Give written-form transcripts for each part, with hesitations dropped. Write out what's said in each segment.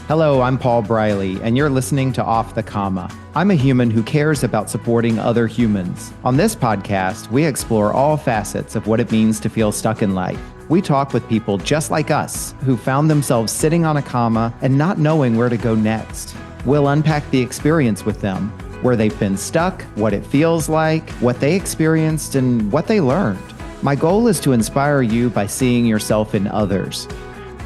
Hello, I'm Paul Briley, and you're listening to Off the Comma. I'm a human who cares about supporting other humans. On this podcast, we explore all facets of what it means to feel stuck in life. We talk with people just like us who found themselves sitting on a comma and not knowing where to go next. We'll unpack the experience with them, where they've been stuck, what it feels like, what they experienced, and what they learned. My goal is to inspire you by seeing yourself in others.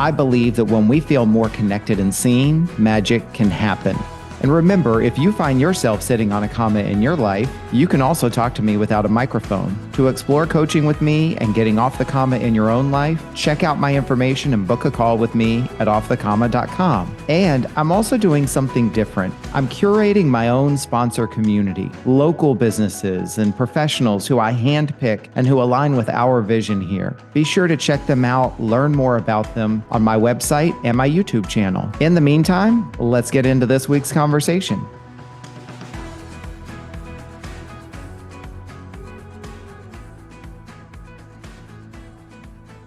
I believe that when we feel more connected and seen, magic can happen. And remember, if you find yourself sitting on a comma in your life, you can also talk to me without a microphone. To explore coaching with me and getting off the comma in your own life, check out my information and book a call with me at offthecomma.com. And I'm also doing something different. I'm curating my own sponsor community, local businesses and professionals who I handpick and who align with our vision here. Be sure to check them out, learn more about them on my website and my YouTube channel. In the meantime, let's get into this week's conversation.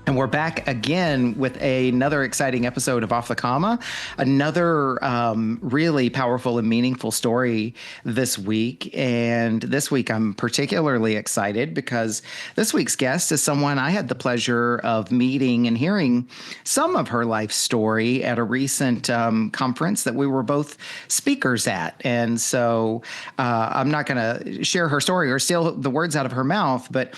And we're back again with another exciting episode of Off the Comma, another really powerful and meaningful story this week. And this week I'm particularly excited because this week's guest is someone I had the pleasure of meeting and hearing some of her life story at a recent conference that we were both speakers at. And so I'm not going to share her story or steal the words out of her mouth, but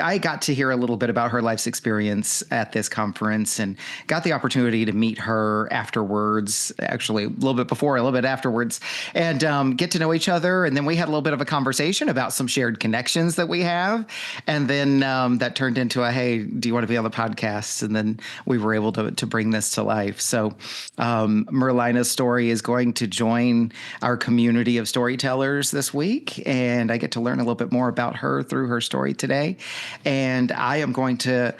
I got to hear a little bit about her life's experience at this conference and got the opportunity to meet her afterwards, actually a little bit before, a little bit afterwards, and get to know each other. And then we had a little bit of a conversation about some shared connections that we have. And then that turned into a, hey, do you want to be on the podcast? And then we were able to bring this to life. So Merlyna's story is going to join our community of storytellers this week. And I get to learn a little bit more about her through her story today. And I am going to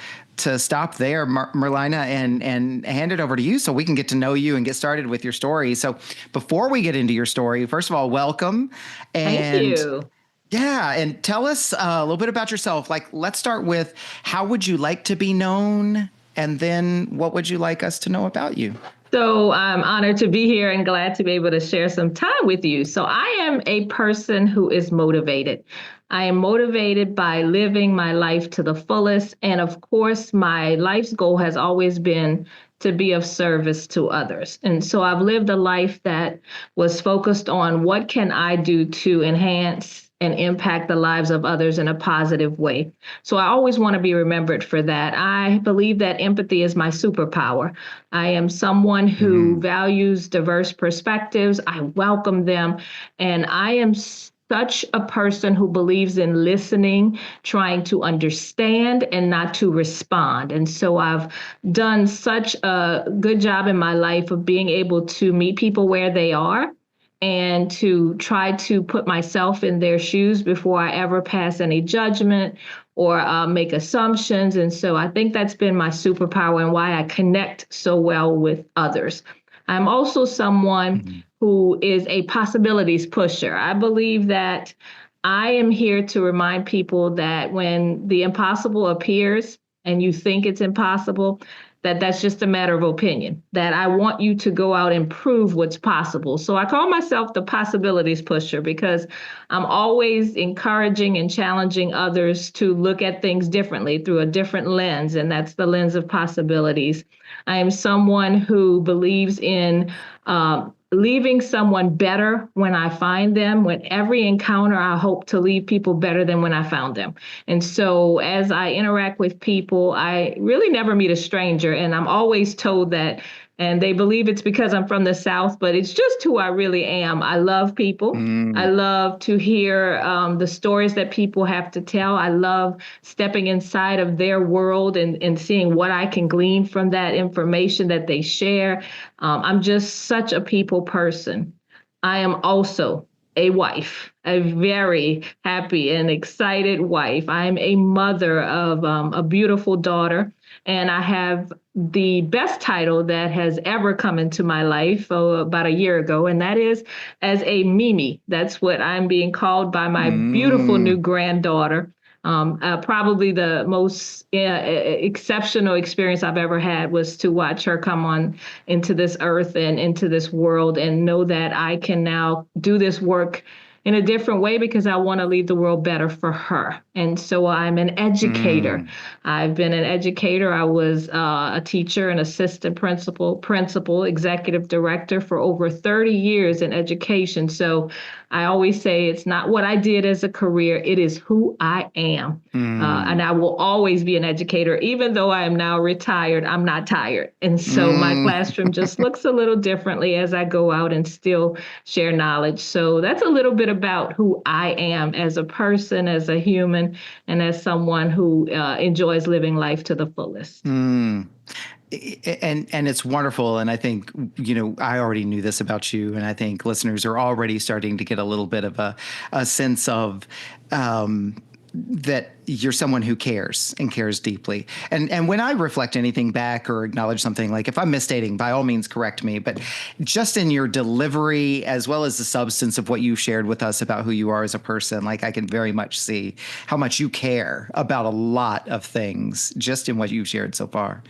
stop there, Merlyna, and hand it over to you so we can get to know you and get started with your story. So before we get into your story, first of all, welcome. Thank you. Yeah, and tell us a little bit about yourself. Like, let's start with how would you like to be known? And then what would you like us to know about you? So I'm honored to be here and glad to be able to share some time with you. So I am a person who is motivated. I am motivated by living my life to the fullest. And of course, my life's goal has always been to be of service to others. And so I've lived a life that was focused on what can I do to enhance and impact the lives of others in a positive way. So I always want to be remembered for that. I believe that empathy is my superpower. I am someone who values diverse perspectives. I welcome them. And I am such a person who believes in listening, trying to understand and not to respond. And so I've done such a good job in my life of being able to meet people where they are and to try to put myself in their shoes before I ever pass any judgment or make assumptions. And so I think that's been my superpower and why I connect so well with others. I'm also someone who is a possibilities pusher. I believe that I am here to remind people that when the impossible appears and you think it's impossible, that's just a matter of opinion, that I want you to go out and prove what's possible. So I call myself the possibilities pusher because I'm always encouraging and challenging others to look at things differently through a different lens, and that's the lens of possibilities. I am someone who believes in leaving someone better when I find them. With every encounter, I hope to leave people better than when I found them. And so as I interact with people, I really never meet a stranger. And I'm always told that, and they believe it's because I'm from the South, but it's just who I really am. I love people. I love to hear the stories that people have to tell. I love stepping inside of their world and seeing what I can glean from that information that they share. I'm just such a people person. I am also a wife, a very happy and excited wife. I'm a mother of a beautiful daughter, and I have the best title that has ever come into my life about a year ago, and that is as a Mimi. That's what I'm being called by my beautiful new granddaughter. Probably the most exceptional experience I've ever had was to watch her come on into this earth and into this world, and know that I can now do this work in a different way because I want to leave the world better for her. And so I'm an educator. Mm. I've been an educator. I was a teacher, an assistant principal, executive director for over 30 years in education. So I always say it's not what I did as a career, it is who I am. And Mm. I will always be an educator. Even though I am now retired, I'm not tired. And so my Mm. classroom just looks a little differently as I go out and still share knowledge. So that's a little bit about who I am as a person, as a human, and as someone who enjoys living life to the fullest. Mm. And it's wonderful. And I think, I already knew this about you, and I think listeners are already starting to get a little bit of a sense of that you're someone who cares and cares deeply. And when I reflect anything back or acknowledge something, like if I'm misstating, by all means correct me, but just in your delivery as well as the substance of what you shared with us about who you are as a person, like I can very much see how much you care about a lot of things just in what you've shared so far.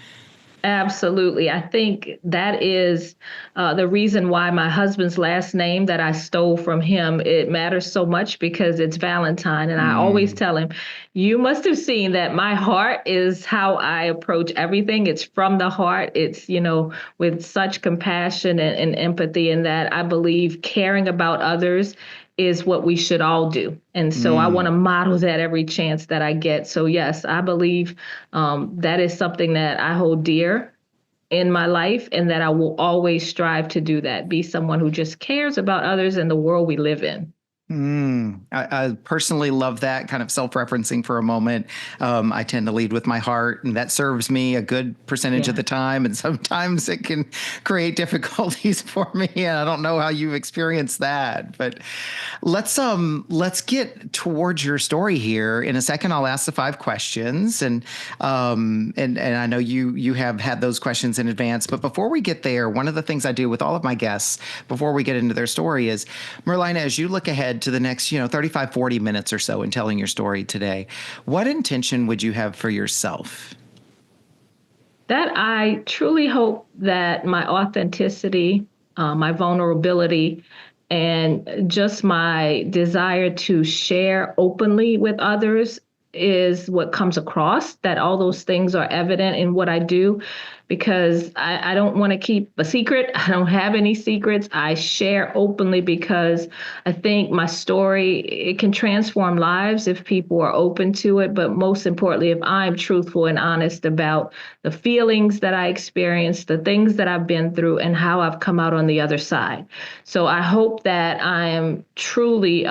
Absolutely. I think that is the reason why my husband's last name that I stole from him, it matters so much because it's Valentine. And I always Mm. tell him, you must have seen that my heart is how I approach everything. It's from the heart. It's, with such compassion and empathy, and that I believe caring about others is what we should all do. And so I want to Mm. model that every chance that I get. So, yes, I believe that is something that I hold dear in my life, and that I will always strive to do that, be someone who just cares about others in the world we live in. I personally love that kind of self-referencing for a moment. I tend to lead with my heart, and that serves me a good percentage of Yeah. the time. And sometimes it can create difficulties for me. And I don't know how you've experienced that, but let's get towards your story here. In a second, I'll ask the 5 questions, and I know you have had those questions in advance. But before we get there, one of the things I do with all of my guests before we get into their story is, Merlyna, as you look ahead to the next, 35, 40 minutes or so in telling your story today, what intention would you have for yourself? That I truly hope that my authenticity, my vulnerability, and just my desire to share openly with others is what comes across, that all those things are evident in what I do, because I don't want to keep a secret. I don't have any secrets. I share openly because I think my story, it can transform lives if people are open to it. But most importantly, if I'm truthful and honest about the feelings that I experienced, the things that I've been through, and how I've come out on the other side. So I hope that I am truly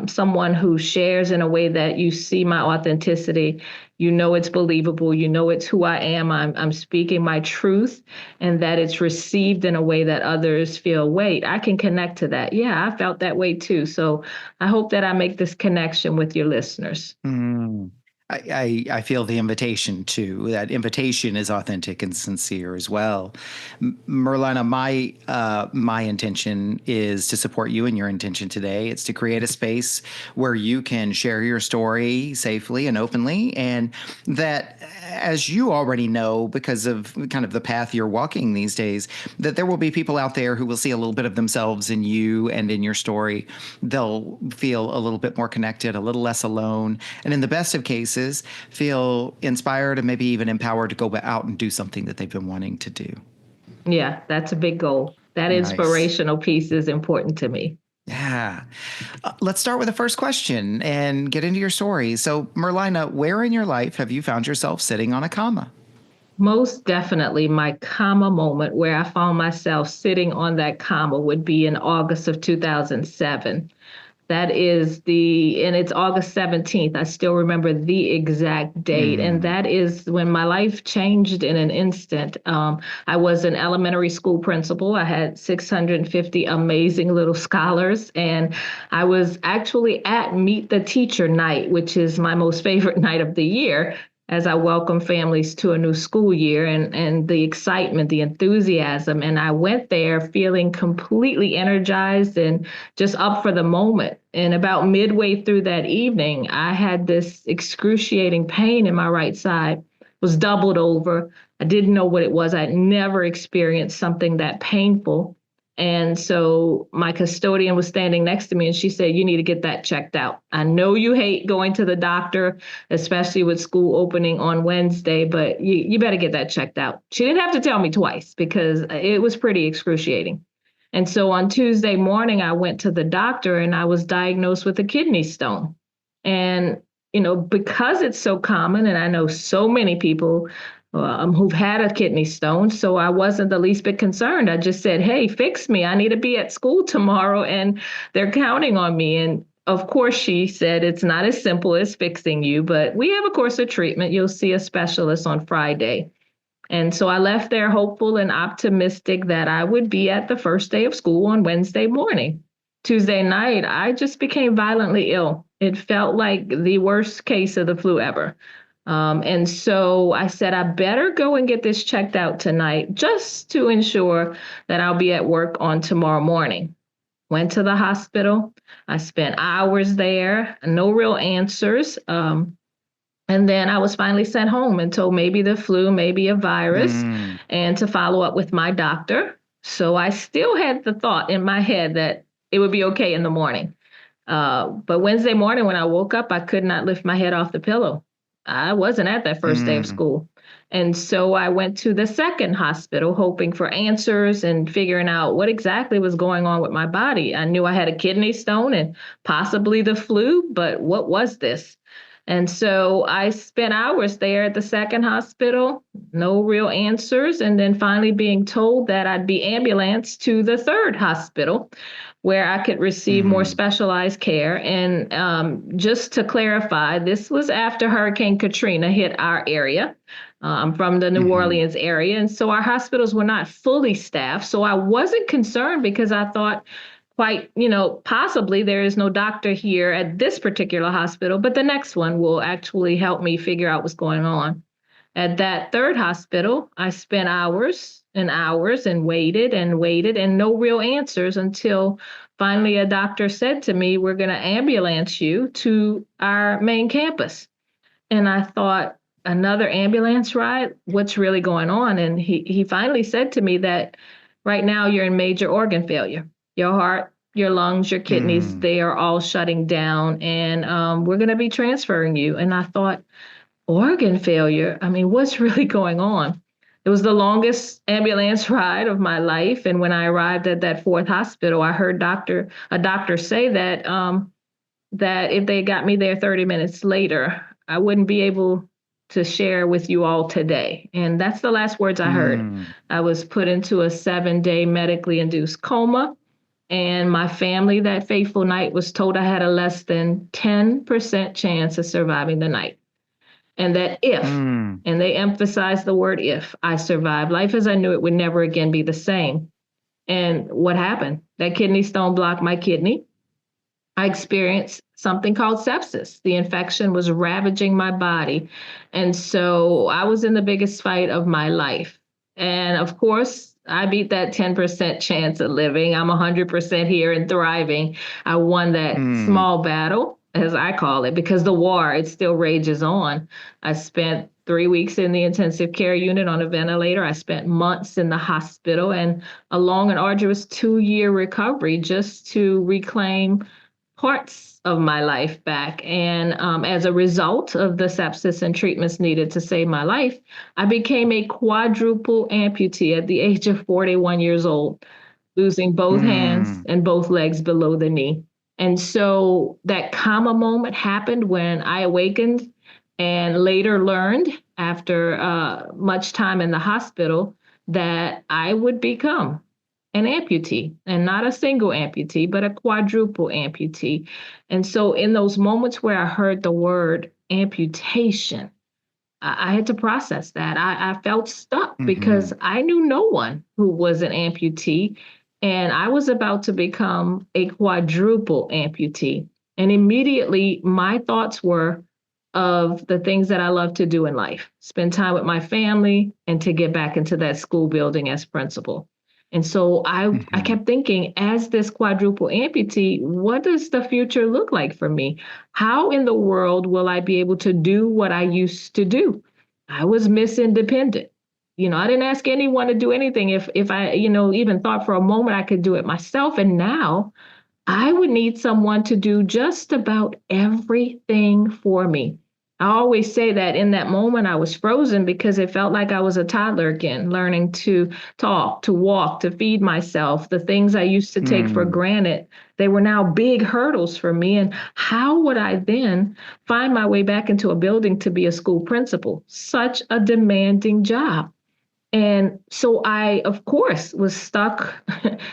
someone who shares in a way that you see my authenticity. It's believable. It's who I am. I'm speaking my truth, and that it's received in a way that others feel, wait, I can connect to that. Yeah, I felt that way too. So I hope that I make this connection with your listeners. Mm. I feel the invitation too. That invitation is authentic and sincere as well. Merlyna, my intention is to support you in your intention today. It's to create a space where you can share your story safely and openly, and that, as you already know, because of kind of the path you're walking these days, that there will be people out there who will see a little bit of themselves in you and in your story. They'll feel a little bit more connected, a little less alone, and in the best of cases, feel inspired and maybe even empowered to go out and do something that they've been wanting to do. Yeah, that's a big goal. That Nice. inspirational piece is important to me. Yeah. Let's start with the first question and get into your story. So, Merlyna, where in your life have you found yourself sitting on a comma? Most definitely, my comma moment where I found myself sitting on that comma would be in August of 2007. And it's August 17th. I still remember the exact date. And Mm. that is when my life changed in an instant. I was an elementary school principal. I had 650 amazing little scholars. And I was actually at Meet the Teacher night, which is my most favorite night of the year, as I welcome families to a new school year, and the excitement, the enthusiasm. And I went there feeling completely energized and just up for the moment. And about midway through that evening, I had this excruciating pain in my right side, was doubled over. I didn't know what it was. I'd never experienced something that painful. And so my custodian was standing next to me and she said, "You need to get that checked out. I know you hate going to the doctor, especially with school opening on Wednesday, but you better get that checked out." She didn't have to tell me twice because it was pretty excruciating. And so on Tuesday morning, I went to the doctor and I was diagnosed with a kidney stone. And, because it's so common, and I know so many people who've had a kidney stone, so I wasn't the least bit concerned. I just said, "Hey, fix me. I need to be at school tomorrow, and they're counting on me." And of course, she said, "It's not as simple as fixing you, but we have a course of treatment. You'll see a specialist on Friday." And so I left there hopeful and optimistic that I would be at the first day of school on Wednesday morning. Tuesday night, I just became violently ill. It felt like the worst case of the flu ever. And so I said, I better go and get this checked out tonight just to ensure that I'll be at work on tomorrow morning. Went to the hospital. I spent hours there, no real answers. And then I was finally sent home and told maybe the flu, maybe a virus, and to follow up with my doctor. So I still had the thought in my head that it would be okay in the morning. But Wednesday morning, when I woke up, I could not lift my head off the pillow. I wasn't at that first day of school. And so I went to the second hospital, hoping for answers and figuring out what exactly was going on with my body. I knew I had a kidney stone and possibly the flu, but what was this? And so I spent hours there at the second hospital, no real answers, and then finally being told that I'd be ambulanced to the third hospital where I could receive more specialized care. And just to clarify, this was after Hurricane Katrina hit our area. I'm from the New Orleans area, and so our hospitals were not fully staffed. So I wasn't concerned because I thought, quite, possibly there is no doctor here at this particular hospital, but the next one will actually help me figure out what's going on. At that third hospital, I spent hours and hours and waited and no real answers until finally a doctor said to me, "We're going to ambulance you to our main campus." And I thought, another ambulance ride? What's really going on? And he finally said to me that right now you're in major organ failure. Your heart, your lungs, your kidneys, they are all shutting down, and we're going to be transferring you. And I thought, organ failure? I mean, what's really going on? It was the longest ambulance ride of my life. And when I arrived at that fourth hospital, I heard a doctor say that if they got me there 30 minutes later, I wouldn't be able to share with you all today. And that's the last words I heard. I was put into a 7-day medically induced coma. And my family that fateful night was told I had a less than 10% chance of surviving the night. And that if, and they emphasized the word if, I survived, life as I knew it would never again be the same. And what happened? That kidney stone blocked my kidney. I experienced something called sepsis. The infection was ravaging my body. And so I was in the biggest fight of my life. And of course, I beat that 10% chance of living. I'm 100% here and thriving. I won that small battle, as I call it, because the war, it still rages on. I spent 3 weeks in the intensive care unit on a ventilator. I spent months in the hospital and a long and arduous 2-year recovery just to reclaim parts of my life back. And as a result of the sepsis and treatments needed to save my life, I became a quadruple amputee at the age of 41 years old, losing both hands and both legs below the knee. And so that coma moment happened when I awakened and later learned after much time in the hospital that I would become an amputee, and not a single amputee, but a quadruple amputee. And so in those moments where I heard the word amputation, I had to process that. I felt stuck because I knew no one who was an amputee, and I was about to become a quadruple amputee. And immediately my thoughts were of the things that I love to do in life, spend time with my family and to get back into that school building as principal. And so I Mm-hmm. kept thinking, as this quadruple amputee, what does the future look like for me? How in the world will I be able to do what I used to do? I was Miss Independent. I didn't ask anyone to do anything. If I, even thought for a moment I could do it myself. And now I would need someone to do just about everything for me. I always say that in that moment I was frozen because it felt like I was a toddler again, learning to talk, to walk, to feed myself. The things I used to take for Mm. granted, they were now big hurdles for me. And how would I then find my way back into a building to be a school principal? Such a demanding job. And so I, of course, was stuck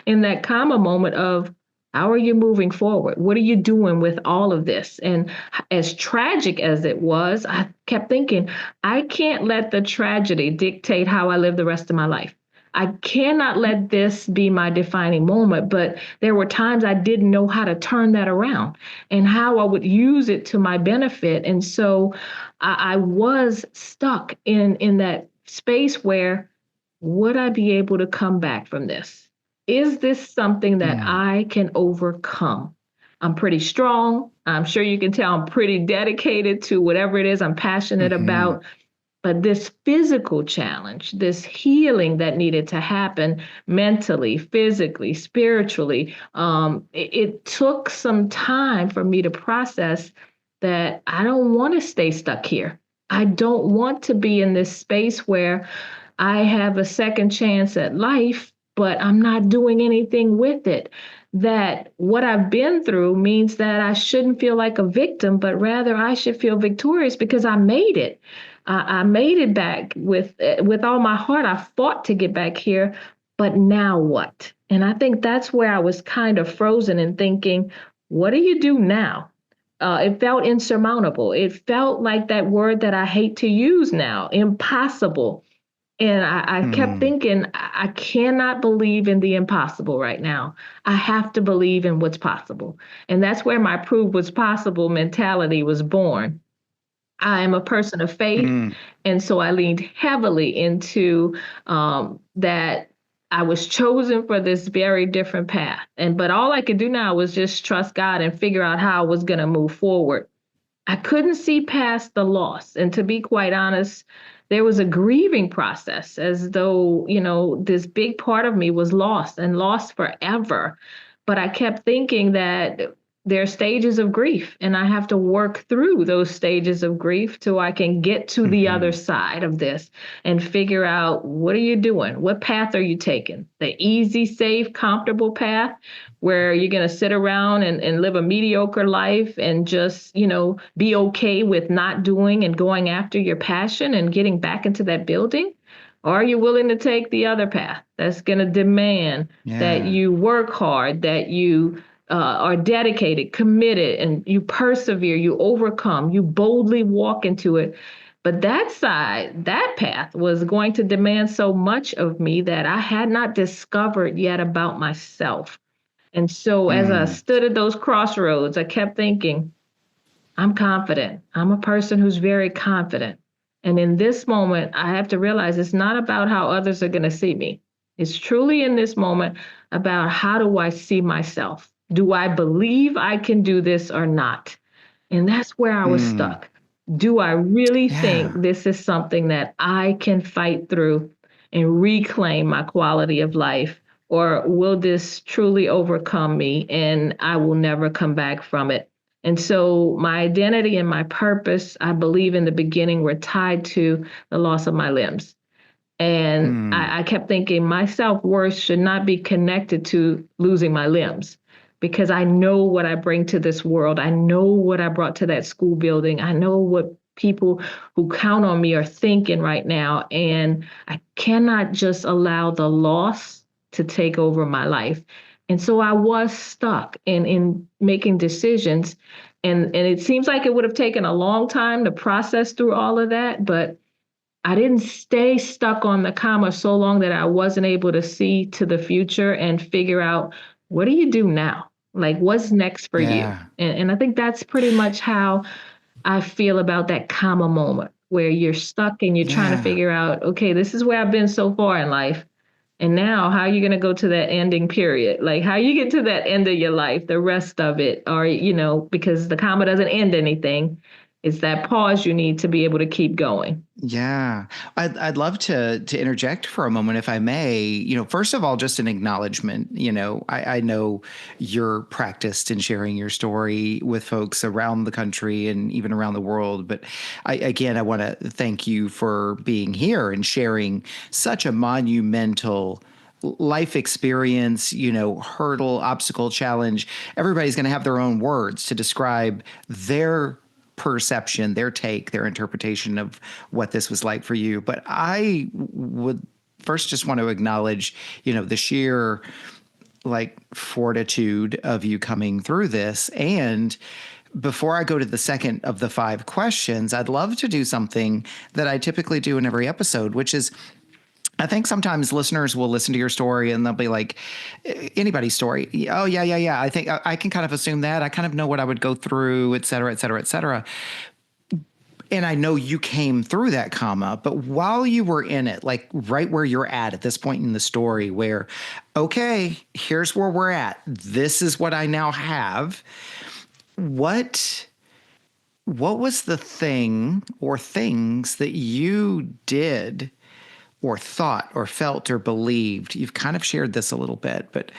in that comma moment of how are you moving forward? What are you doing with all of this? And as tragic as it was, I kept thinking, I can't let the tragedy dictate how I live the rest of my life. I cannot let this be my defining moment. But there were times I didn't know how to turn that around and how I would use it to my benefit. And so I was stuck in that space where would I be able to come back from this? Is this something that Mm. I can overcome? I'm pretty strong. I'm sure you can tell I'm pretty dedicated to whatever it is I'm passionate Mm-hmm. about. But this physical challenge, this healing that needed to happen mentally, physically, spiritually, it took some time for me to process that I don't want to stay stuck here. I don't want to be in this space where I have a second chance at life, but I'm not doing anything with it. That what I've been through means that I shouldn't feel like a victim, but rather I should feel victorious because I made it. I made it back with all my heart. I fought to get back here, but now what? And I think that's where I was kind of frozen and thinking, what do you do now? It felt insurmountable. It felt like that word that I hate to use now, impossible. And I kept Mm. thinking, I cannot believe in the impossible right now. I have to believe in what's possible. And that's where my prove what's possible mentality was born. I am a person of faith. Mm. And so I leaned heavily into that I was chosen for this very different path. But all I could do now was just trust God and figure out how I was going to move forward. I couldn't see past the loss. And to be quite honest, there was a grieving process as though, this big part of me was lost and lost forever. But I kept thinking that there are stages of grief, and I have to work through those stages of grief till I can get to the other Mm-hmm. side of this and figure out what are you doing? What path are you taking? The easy, safe, comfortable path where you're going to sit around and live a mediocre life and just, be okay with not doing and going after your passion and getting back into that building? Or are you willing to take the other path that's going to demand that Yeah. you work hard, that you are dedicated, committed, and you persevere, you overcome, you boldly walk into it? But that side, that path was going to demand so much of me that I had not discovered yet about myself. And so as I Mm. stood at those crossroads, I kept thinking, I'm confident. I'm a person who's very confident. And in this moment, I have to realize it's not about how others are going to see me. It's truly in this moment about how do I see myself? Do I believe I can do this or not? And that's where I was Mm. stuck. Do I really Yeah. think this is something that I can fight through and reclaim my quality of life? Or will this truly overcome me and I will never come back from it? And so my identity and my purpose, I believe in the beginning, were tied to the loss of my limbs. And Mm. I kept thinking my self worth should not be connected to losing my limbs because I know what I bring to this world. I know what I brought to that school building. I know what people who count on me are thinking right now. And I cannot just allow the loss to take over my life. And so I was stuck in making decisions. And it seems like it would have taken a long time to process through all of that. But I didn't stay stuck on the comma so long that I wasn't able to see to the future and figure out what do you do now? Like, what's next for you? Yeah. And I think that's pretty much how I feel about that comma moment where you're stuck and you're trying to Yeah. figure out, okay, this is where I've been so far in life. And now, how are you going to go to that ending period? Like, how you get to that end of your life, the rest of it, or, because the comma doesn't end anything. It's that pause you need to be able to keep going. Yeah, I'd love to interject for a moment, if I may. First of all, just an acknowledgement. I know you're practiced in sharing your story with folks around the country and even around the world. But I want to thank you for being here and sharing such a monumental life experience, hurdle, obstacle, challenge. Everybody's going to have their own words to describe their perception, their take, their interpretation of what this was like for you. But I would first just want to acknowledge, the sheer like fortitude of you coming through this. And before I go to the second of the 5 questions, I'd love to do something that I typically do in every episode, which is I think sometimes listeners will listen to your story and they'll be like, anybody's story. Oh, yeah. I think I can kind of assume that. I kind of know what I would go through, et cetera, et cetera, et cetera. And I know you came through that comma, but while you were in it, like right where you're at this point in the story where, okay, here's where we're at. This is what I now have. What was the thing or things that you did or thought or felt or believed? You've kind of shared this a little bit, but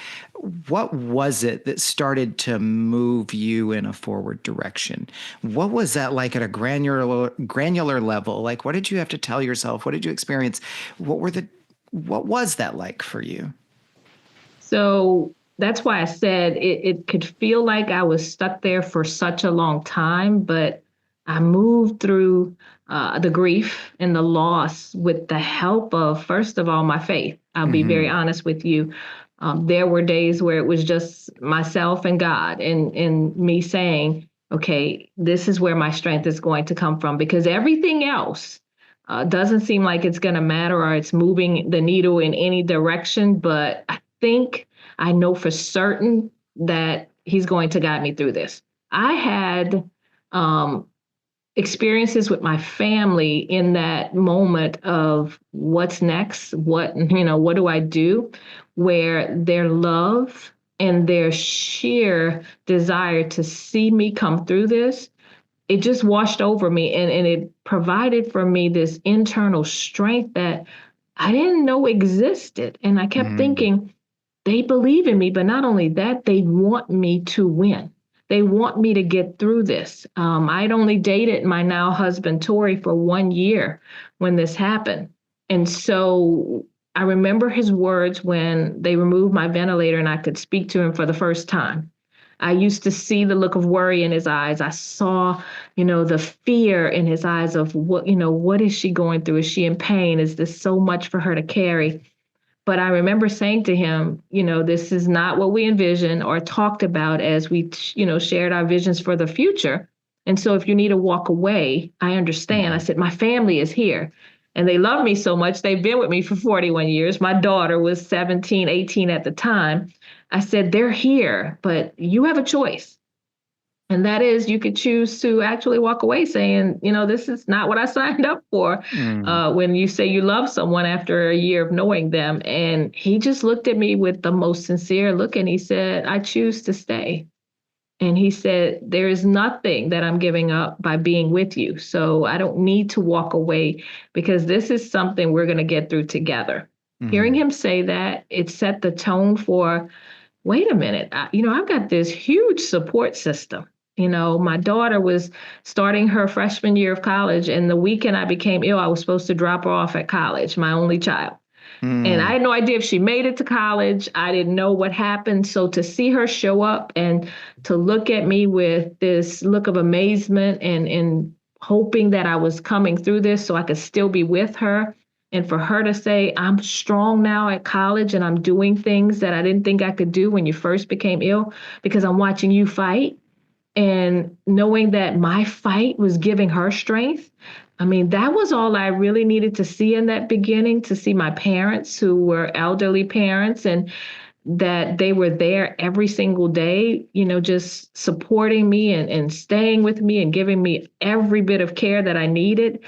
what was it that started to move you in a forward direction? What was that like at a granular level? Like, what did you have to tell yourself? What did you experience? What was that like for you? So that's why I said it could feel like I was stuck there for such a long time, but I moved through the grief and the loss with the help of, first of all, my faith. I'll be very honest with you. There were days where it was just myself and God and me saying, okay, this is where my strength is going to come from, because everything else doesn't seem like it's going to matter or it's moving the needle in any direction. But I think I know for certain that he's going to guide me through this. I had experiences with my family in that moment of what's next, what do I do, where their love and their sheer desire to see me come through this, it just washed over me, and it provided for me this internal strength that I didn't know existed. And I kept thinking, they believe in me, but not only that, they want me to win. They want me to get through this. I'd only dated my now husband, Tori, for 1 year when this happened. And so I remember his words when they removed my ventilator and I could speak to him for the first time. I used to see the look of worry in his eyes. I saw, the fear in his eyes of what is she going through? Is she in pain? Is this so much for her to carry? But I remember saying to him, this is not what we envisioned or talked about as we, shared our visions for the future. And so if you need to walk away, I understand. I said, my family is here and they love me so much. They've been with me for 41 years. My daughter was 17, 18 at the time. I said, they're here, but you have a choice. And that is, you could choose to actually walk away saying, this is not what I signed up for. When you say you love someone after a year of knowing them. And he just looked at me with the most sincere look and he said, I choose to stay. And he said, there is nothing that I'm giving up by being with you. So I don't need to walk away because this is something we're going to get through together. Hearing him say that, it set the tone for, wait a minute, I've got this huge support system. My daughter was starting her freshman year of college, and the weekend I became ill, I was supposed to drop her off at college, my only child. And I had no idea if she made it to college. I didn't know what happened. So to see her show up and to look at me with this look of amazement and hoping that I was coming through this so I could still be with her. And for her to say, I'm strong now at college and I'm doing things that I didn't think I could do when you first became ill because I'm watching you fight. And knowing that my fight was giving her strength, I mean, that was all I really needed to see in that beginning, to see my parents who were elderly parents and that they were there every single day, just supporting me and staying with me and giving me every bit of care that I needed.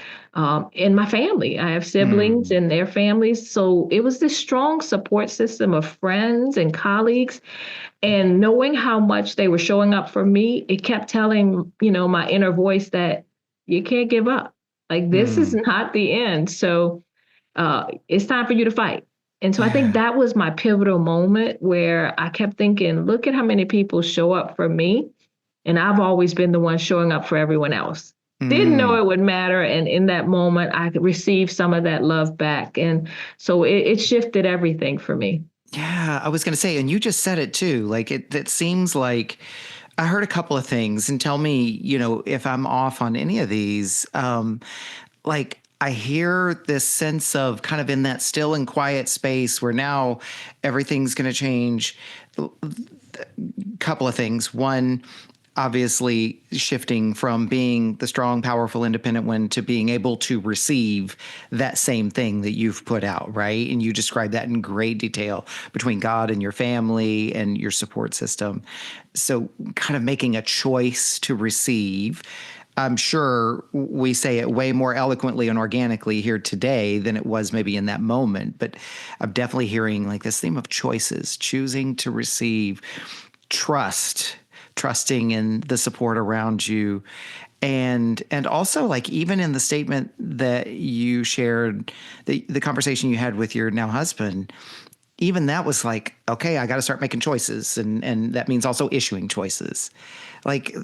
In my family, I have siblings Mm. and their families. So it was this strong support system of friends and colleagues. And knowing how much they were showing up for me, it kept telling, my inner voice that you can't give up. Like, this is Mm. not the end. So it's time for you to fight. And so I think Yeah. that was my pivotal moment where I kept thinking, look at how many people show up for me. And I've always been the one showing up for everyone else. Didn't know Mm. it would matter. And in that moment, I could receive some of that love back. And so it shifted everything for me. Yeah, I was going to say, and you just said it too. Like it seems like I heard a couple of things, and tell me, if I'm off on any of these. Like I hear this sense of kind of in that still and quiet space where now everything's going to change. Couple of things. One, obviously shifting from being the strong, powerful, independent one to being able to receive that same thing that you've put out, right? And you described that in great detail between God and your family and your support system. So, kind of making a choice to receive. I'm sure we say it way more eloquently and organically here today than it was maybe in that moment, but I'm definitely hearing like this theme of choices, choosing to receive, trusting in the support around you, and also like even in the statement that you shared, the conversation you had with your now husband, even that was like, okay, I got to start making choices, and that means also issuing choices. Like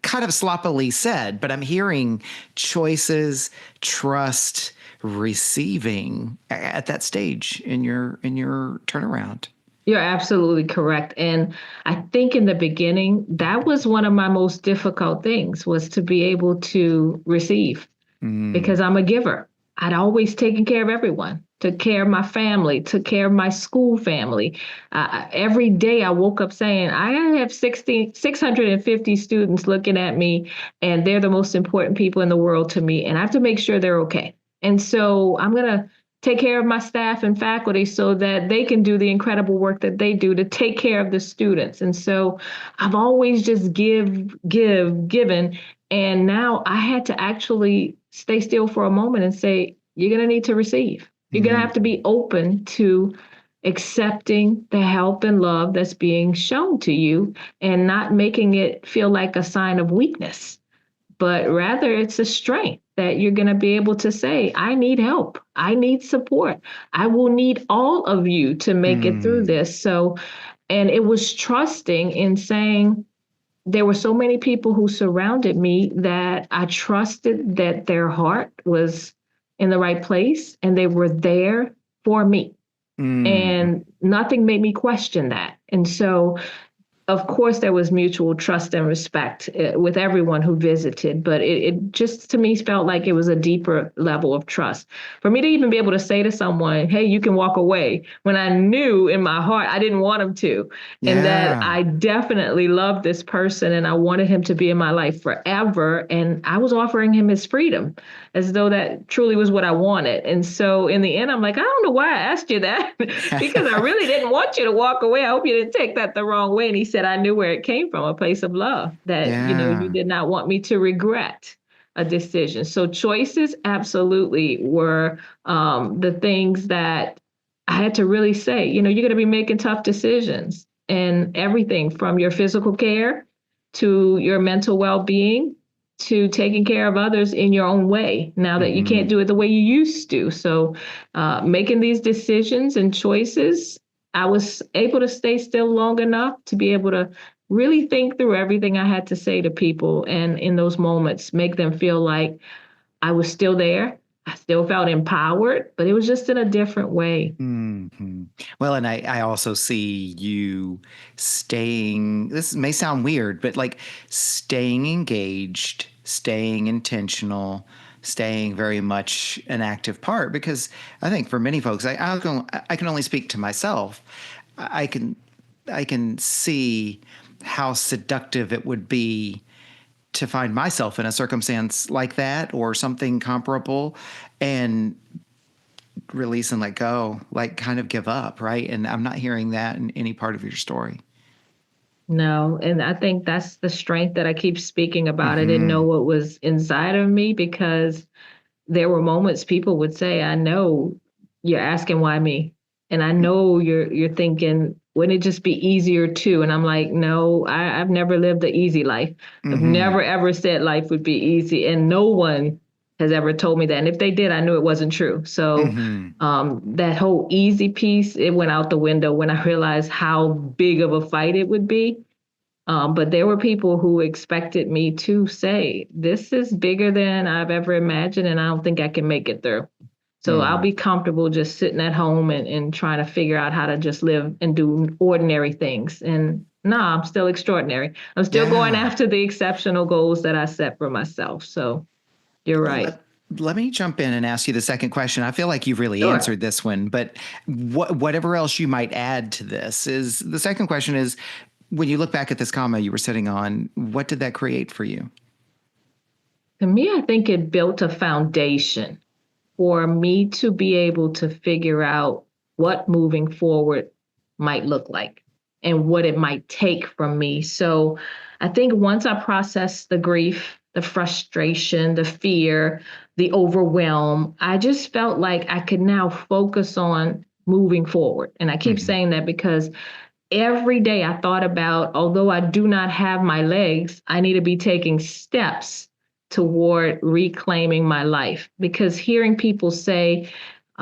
kind of sloppily said, but I'm hearing choices, trust, receiving at that stage in your turnaround. You're absolutely correct. And I think in the beginning, that was one of my most difficult things was to be able to receive Mm. because I'm a giver. I'd always taken care of everyone, took care of my family, took care of my school family. Every day I woke up saying, I have 650 students looking at me, and they're the most important people in the world to me, and I have to make sure they're okay. And so I'm going to take care of my staff and faculty so that they can do the incredible work that they do to take care of the students. And so I've always just given. And now I had to actually stay still for a moment and say, you're going to need to receive. You're going to have to Mm. be open to accepting the help and love that's being shown to you and not making it feel like a sign of weakness, but rather it's a strength that you're going to be able to say, I need help. I need support. I will need all of you to make it through Mm. this. So, and it was trusting in saying, there were so many people who surrounded me that I trusted that their heart was in the right place and they were there for me. Mm. And nothing made me question that. And so of course, there was mutual trust and respect with everyone who visited, but it just to me felt like it was a deeper level of trust. For me to even be able to say to someone, hey, you can walk away, when I knew in my heart I didn't want him to, and that Yeah. I definitely loved this person and I wanted him to be in my life forever. And I was offering him his freedom as though that truly was what I wanted. And so in the end, I'm like, I don't know why I asked you that because I really didn't want you to walk away. I hope you didn't take that the wrong way. And he said, I knew where it came from, a place of love that, you Yeah. did not want me to regret a decision. So choices absolutely were the things that I had to really say, you're going to be making tough decisions and everything from your physical care to your mental well-being to taking care of others in your own way now that you can't Mm-hmm. do it the way you used to. So making these decisions and choices, I was able to stay still long enough to be able to really think through everything I had to say to people. And in those moments, make them feel like I was still there. I still felt empowered, but it was just in a different way. Hmm. Well, and I also see you staying, this may sound weird, but like staying engaged, staying intentional, staying very much an active part. Because I think for many folks, I can only speak to myself. I can, I can see how seductive it would be to find myself in a circumstance like that or something comparable and release and let go, like kind of give up, right? And I'm not hearing that in any part of your story. No, and I think that's the strength that I keep speaking about. I didn't know Mm-hmm. what was inside of me because there were moments people would say, I know you're asking why me. And I know you're thinking, wouldn't it just be easier too? And I'm like, no, I've never lived the easy life. I've Mm-hmm. never ever said life would be easy. And no one has ever told me that. And if they did, I knew it wasn't true. So Mm-hmm. that whole easy piece, it went out the window when I realized how big of a fight it would be. But there were people who expected me to say, this is bigger than I've ever imagined, and I don't think I can make it through. So I'll Mm. be comfortable just sitting at home and trying to figure out how to just live and do ordinary things. And no, I'm still extraordinary. I'm still going Yeah. after the exceptional goals that I set for myself. So you're right. Let, let me jump in and ask you the second question. I feel like you've really Sure. answered this one, but whatever else you might add to this is the second question is when you look back at this comma you were sitting on, what did that create for you? To me, I think it built a foundation for me to be able to figure out what moving forward might look like and what it might take from me. So I think once I processed the grief, the frustration, the fear, the overwhelm, I just felt like I could now focus on moving forward. And I keep Mm-hmm. saying that because every day I thought about, although I do not have my legs, I need to be taking steps toward reclaiming my life. Because hearing people say,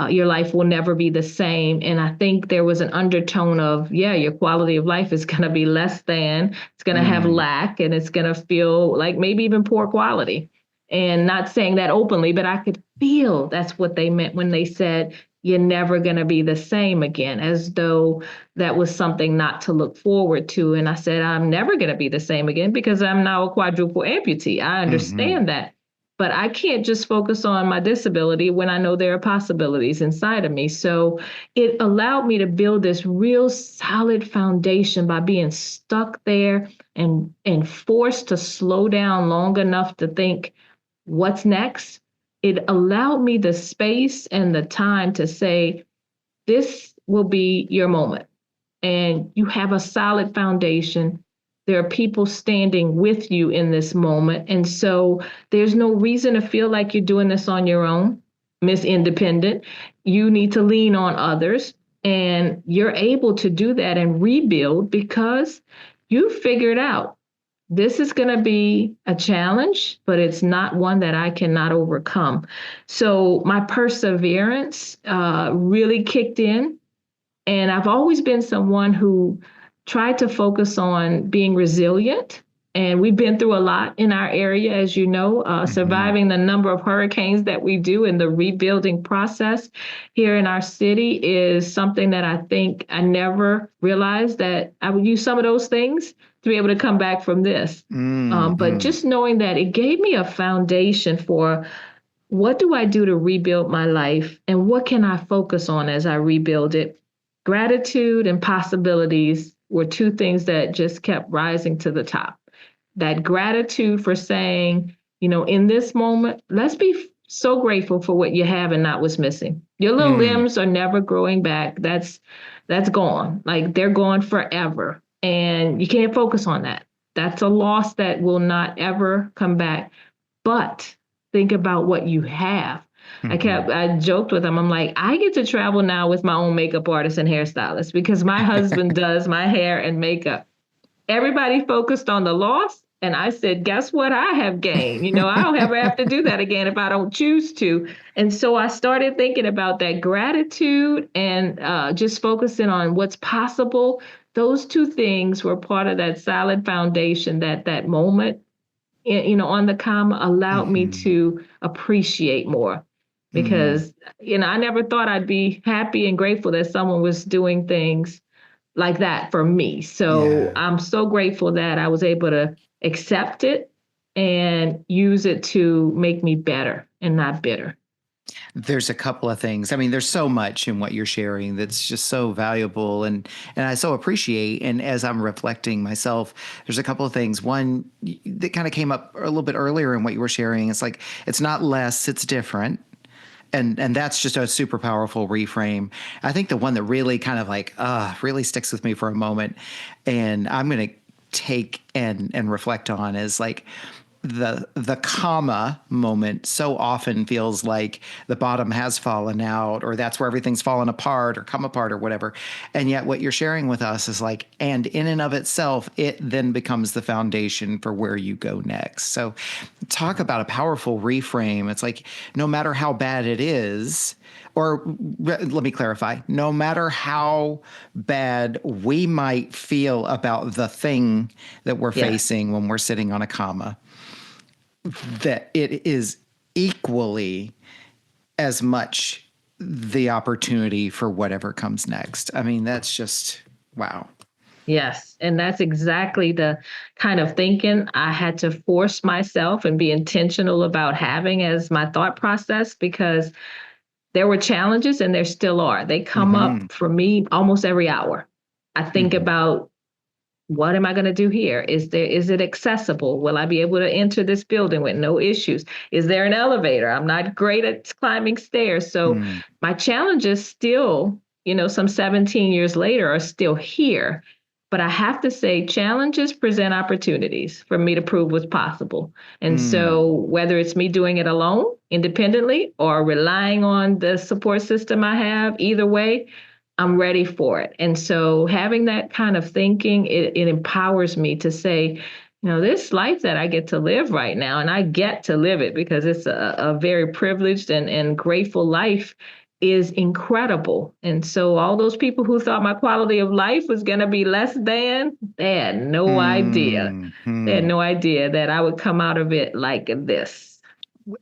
your life will never be the same. And I think there was an undertone of, yeah, your quality of life is going to be less than, it's going to have Mm. lack, and it's going to feel like maybe even poor quality. And not saying that openly, but I could feel that's what they meant when they said, you're never going to be the same again, as though that was something not to look forward to. And I said, I'm never going to be the same again because I'm now a quadruple amputee. I Mm-hmm. understand that. But I can't just focus on my disability when I know there are possibilities inside of me. So it allowed me to build this real solid foundation by being stuck there and forced to slow down long enough to think, what's next? It allowed me the space and the time to say, this will be your moment. And you have a solid foundation. There are people standing with you in this moment. And so there's no reason to feel like you're doing this on your own, Miss Independent. You need to lean on others. And you're able to do that and rebuild because you figured out this is going to be a challenge, but it's not one that I cannot overcome. So my perseverance really kicked in. And I've always been someone who tried to focus on being resilient. And we've been through a lot in our area, as you know, Mm-hmm. surviving the number of hurricanes that we do in the rebuilding process here in our city is something that I think I never realized that I would use some of those things to be able to come back from this. But Mm-hmm. just knowing that it gave me a foundation for what do I do to rebuild my life and what can I focus on as I rebuild it? Gratitude and possibilities were two things that just kept rising to the top. That gratitude for saying, in this moment, let's be so grateful for what you have and not what's missing. Your little Mm. limbs are never growing back. That's gone. Like they're gone forever. And you can't focus on that. That's a loss that will not ever come back. But think about what you have. Mm-hmm. I joked with him. I'm like, I get to travel now with my own makeup artist and hairstylist because my husband does my hair and makeup. Everybody focused on the loss. And I said, guess what I have gained? I don't ever have to do that again if I don't choose to. And so I started thinking about that gratitude and just focusing on what's possible. Those two things were part of that solid foundation that moment on the comma allowed me Mm-hmm. to appreciate more Mm. because I never thought I'd be happy and grateful that someone was doing things like that for me. So Yeah. I'm so grateful that I was able to accept it and use it to make me better and not bitter. There's a couple of things. I mean, there's so much in what you're sharing that's just so valuable and I so appreciate. And as I'm reflecting myself, there's a couple of things. One that kind of came up a little bit earlier in what you were sharing. It's like it's not less, it's different. And that's just a super powerful reframe. I think the one that really kind of like really sticks with me for a moment, and I'm going to take and reflect on is like the comma moment so often feels like the bottom has fallen out, or that's where everything's fallen apart or come apart or whatever. And yet what you're sharing with us is like, and in and of itself, it then becomes the foundation for where you go next. So talk about a powerful reframe. It's like, no matter how bad it is, or let me clarify, no matter how bad we might feel about the thing that we're Yeah. facing when we're sitting on a comma, that it is equally as much the opportunity for whatever comes next. I mean, that's just wow. Yes. And that's exactly the kind of thinking I had to force myself and be intentional about having as my thought process, because there were challenges and there still are. They come Mm-hmm. up for me almost every hour. I think Mm-hmm. about, what am I going to do here? Is it accessible? Will I be able to enter this building with no issues? Is there an elevator? I'm not great at climbing stairs. So Mm-hmm. my challenges still, some 17 years later are still here. But I have to say, challenges present opportunities for me to prove what's possible. And Mm. so whether it's me doing it alone, independently, or relying on the support system I have, either way, I'm ready for it. And so having that kind of thinking, it empowers me to say, this life that I get to live right now, and I get to live it because it's a very privileged and grateful life, is incredible. And so all those people who thought my quality of life was going to be less than, they had no idea. They had Mm-hmm. no idea that I would come out of it like this.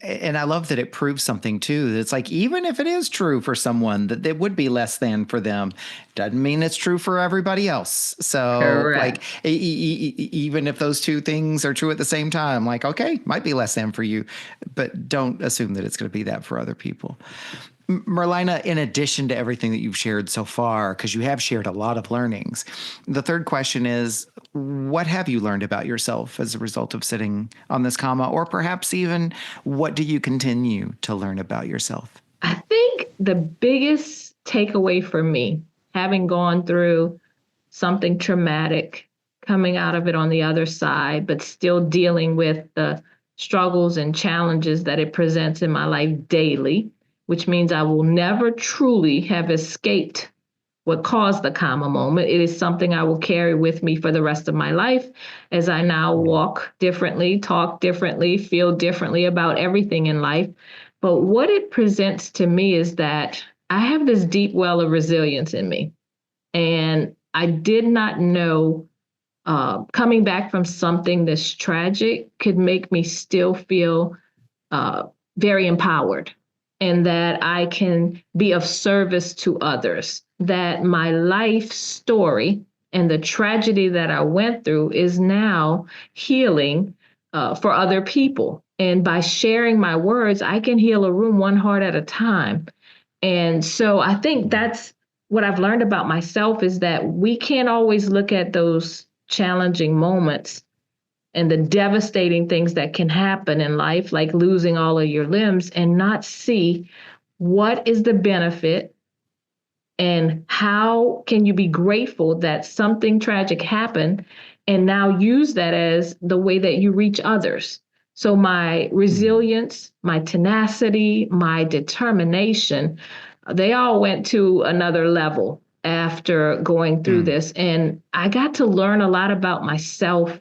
And I love that it proves something too. It's like, even if it is true for someone that it would be less than for them, doesn't mean it's true for everybody else. So like, Correct. even if those two things are true at the same time, like, okay, might be less than for you, but don't assume that it's going to be that for other people. Merlyna, in addition to everything that you've shared so far, because you have shared a lot of learnings, the third question is, what have you learned about yourself as a result of sitting on this comma? Or perhaps even, what do you continue to learn about yourself? I think the biggest takeaway for me, having gone through something traumatic, coming out of it on the other side, but still dealing with the struggles and challenges that it presents in my life daily, which means I will never truly have escaped what caused the comma moment. It is something I will carry with me for the rest of my life as I now walk differently, talk differently, feel differently about everything in life. But what it presents to me is that I have this deep well of resilience in me. And I did not know, coming back from something this tragic could make me still feel uh, very empowered, and that I can be of service to others, that my life story and the tragedy that I went through is now healing for other people. And by sharing my words, I can heal a room one heart at a time. And so I think that's what I've learned about myself, is that we can't always look at those challenging moments and the devastating things that can happen in life, like losing all of your limbs, and not see what is the benefit and how can you be grateful that something tragic happened, and now use that as the way that you reach others. So my resilience, my tenacity, my determination, they all went to another level after going through Mm. this. And I got to learn a lot about myself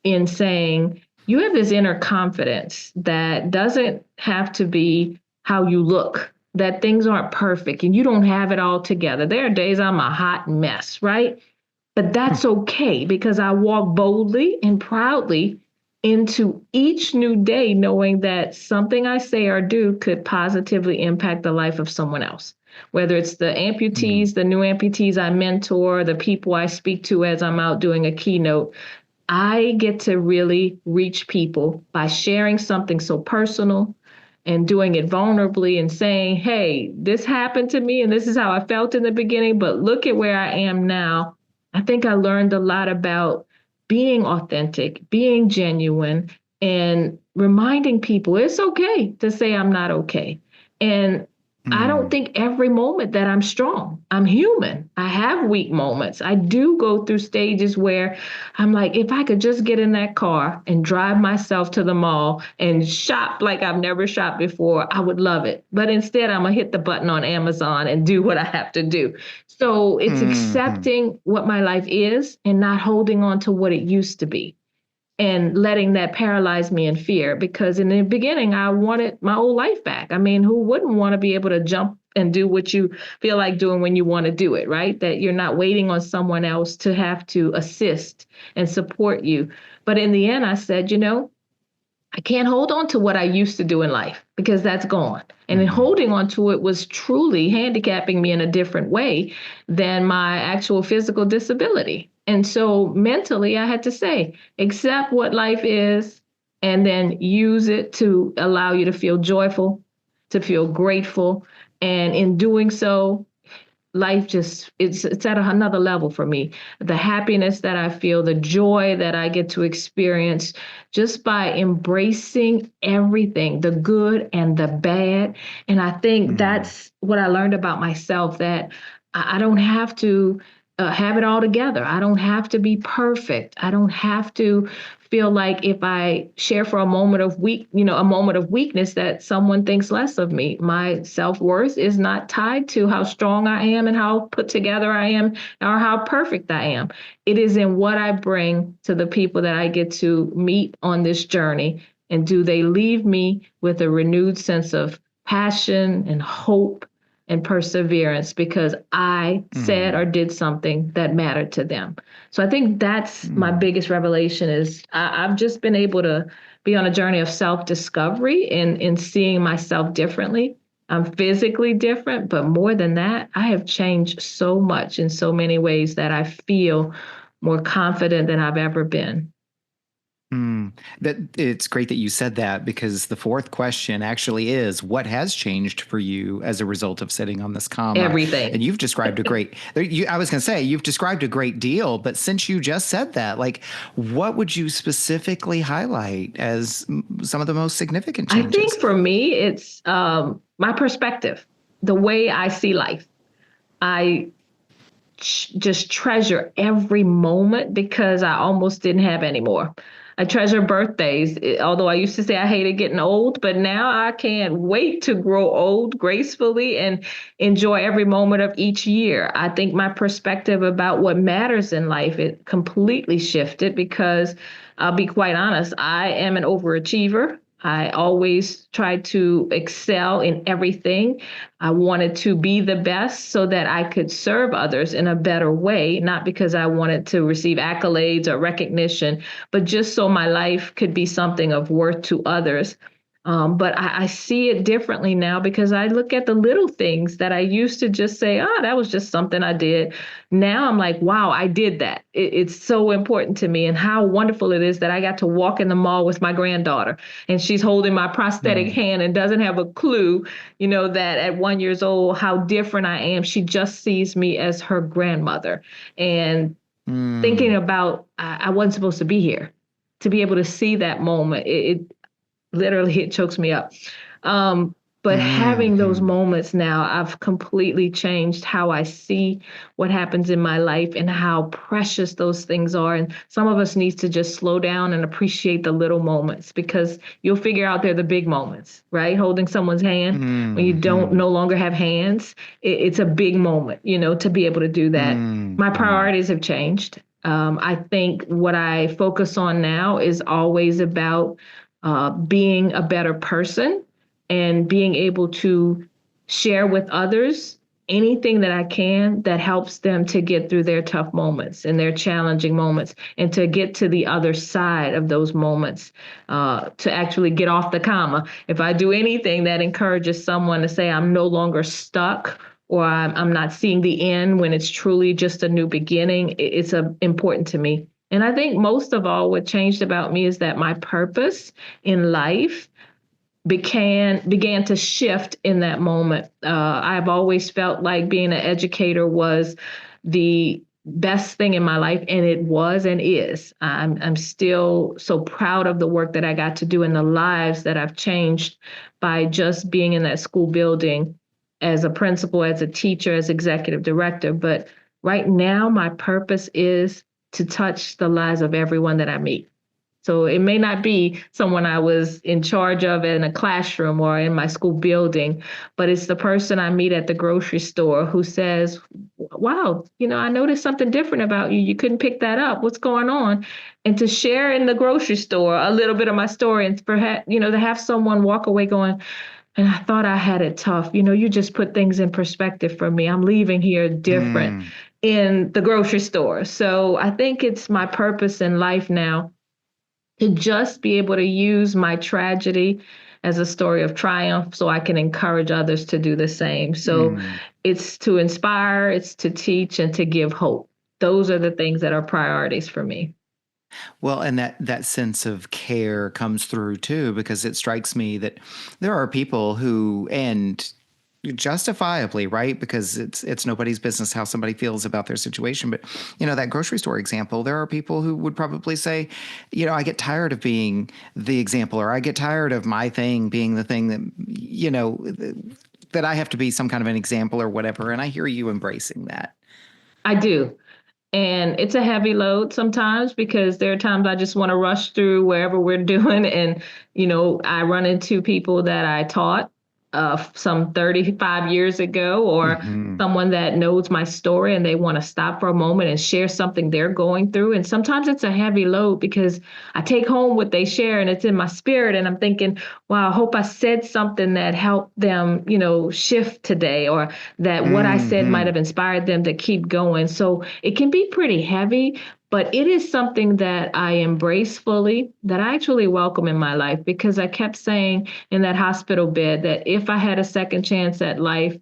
in saying, you have this inner confidence that doesn't have to be how you look, that things aren't perfect and you don't have it all together. There are days I'm a hot mess, right? But that's okay, because I walk boldly and proudly into each new day, knowing that something I say or do could positively impact the life of someone else. Whether it's the Mm. amputees, the new amputees I mentor, the people I speak to as I'm out doing a keynote, I get to really reach people by sharing something so personal and doing it vulnerably and saying, hey, this happened to me and this is how I felt in the beginning, but look at where I am now. I think I learned a lot about being authentic, being genuine, and reminding people it's okay to say I'm not okay. And I don't Mm, think every moment that I'm strong. I'm human. I have weak moments. I do go through stages where I'm like, if I could just get in that car and drive myself to the mall and shop like I've never shopped before, I would love it. But instead, I'm going to hit the button on Amazon and do what I have to do. So it's mhm, accepting what my life is and not holding on to what it used to be and letting that paralyze me in fear, because in the beginning I wanted my old life back. I mean, who wouldn't want to be able to jump and do what you feel like doing when you want to do it, right? That you're not waiting on someone else to have to assist and support you. But in the end I said, I can't hold on to what I used to do in life because that's gone. And in mhm, holding on to it was truly handicapping me in a different way than my actual physical disability. And so mentally, I had to say, accept what life is and then use it to allow you to feel joyful, to feel grateful. And in doing so, life just it's at another level for me. The happiness that I feel, the joy that I get to experience just by embracing everything, the good and the bad. And I think mhm, that's what I learned about myself, that I don't have to have it all together. I don't have to be perfect. I don't have to feel like if I share for a moment of a moment of weakness, that someone thinks less of me. My self-worth is not tied to how strong I am and how put together I am or how perfect I am. It is in what I bring to the people that I get to meet on this journey. And do they leave me with a renewed sense of passion and hope and perseverance because I said or mhm, did something that mattered to them? So I think that's my mhm, biggest revelation is I've just been able to be on a journey of self-discovery and in seeing myself differently. I'm physically different, but more than that, I have changed so much in so many ways that I feel more confident than I've ever been. mm. That it's great that you said that, because the fourth question actually is, what has changed for you as a result of sitting on this comma? And Everything. you've described a great, I was going to say, you've described a great deal, but since you just said that, like, what would you specifically highlight as some of the most significant I changes? think for me, it's my perspective, the way I see life. I just treasure every moment because I almost didn't have any more. I treasure birthdays, although I used to say I hated getting old, but now I can't wait to grow old gracefully and enjoy every moment of each year. I think my perspective about what matters in life, it completely shifted because I'll be quite honest, I am an overachiever. I always tried to excel in everything. I wanted to be the best so that I could serve others in a better way, not because I wanted to receive accolades or recognition, but just so my life could be something of worth to others. But I see it differently now because I look at the little things that I used to just say, oh, that was just something I did. Now I'm like, wow, I did that. It's so important to me, and how wonderful it is that I got to walk in the mall with my granddaughter and she's holding my prosthetic Mm, hand and doesn't have a clue, that at 1 year old, how different I am. She just sees me as her grandmother. And thinking mm, about, I wasn't supposed to be here. To be able to see that moment, it literally it chokes me up. Um, but having those mhm, moments now, I've completely changed how I see what happens in my life and how precious those things are. And some of us needs to just slow down and appreciate the little moments, because you'll figure out they're the big moments, right? Holding someone's hand when you don't mhm, no longer have hands, it's a big moment, to be able to do that. My mhm, priorities have changed. I think what I focus on now is always about being a better person and being able to share with others anything that I can that helps them to get through their tough moments and their challenging moments and to get to the other side of those moments, to actually get off the comma. If I do anything that encourages someone to say, I'm no longer stuck or I'm not seeing the end when it's truly just a new beginning, it's important to me. And I think most of all, what changed about me is that my purpose in life began to shift in that moment. I've always felt like being an educator was the best thing in my life, and it was and is. I'm still so proud of the work that I got to do and the lives that I've changed by just being in that school building as a principal, as a teacher, as executive director. But right now, my purpose is to touch the lives of everyone that I meet. So it may not be someone I was in charge of in a classroom or in my school building, but it's the person I meet at the grocery store who says, wow, I noticed something different about you. You couldn't pick that up. What's going on? And to share in the grocery store a little bit of my story, and perhaps, to have someone walk away going, and I thought I had it tough. You just put things in perspective for me. I'm leaving here different Mm. in the grocery store. So I think it's my purpose in life now to just be able to use my tragedy as a story of triumph so I can encourage others to do the same. So Mm. it's to inspire, it's to teach, and to give hope. Those are the things that are priorities for me. Well, and that sense of care comes through too, because it strikes me that there are people who, and justifiably, right? Because it's nobody's business how somebody feels about their situation. But that grocery store example, there are people who would probably say, I get tired of being the example, or I get tired of my thing being the thing that that I have to be some kind of an example or whatever. And I hear you embracing that. I do. And it's a heavy load sometimes because there are times I just want to rush through wherever we're doing. And, I run into people that I taught some 35 years ago, or Mm-hmm. someone that knows my story and they want to stop for a moment and share something they're going through. And sometimes it's a heavy load because I take home what they share and it's in my spirit. And I'm thinking, wow, I hope I said something that helped them, shift today, or that what I said might Mm-hmm. have inspired them to keep going. So it can be pretty heavy, but it is something that I embrace fully, that I actually welcome in my life, because I kept saying in that hospital bed that if I had a second chance at life,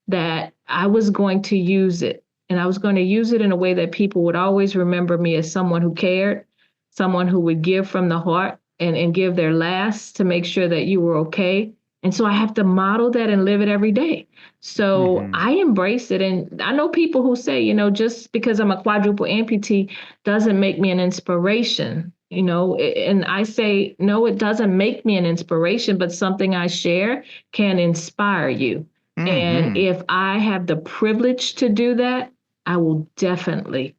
that I was going to use it. And I was going to use it in a way that people would always remember me as someone who cared, someone who would give from the heart and give their last to make sure that you were okay. And so I have to model that and live it every day. So Mm-hmm. I embrace it. And I know people who say, just because I'm a quadruple amputee doesn't make me an inspiration. And I say, no, it doesn't make me an inspiration, but something I share can inspire you. And Mm-hmm. if I have the privilege to do that, I will definitely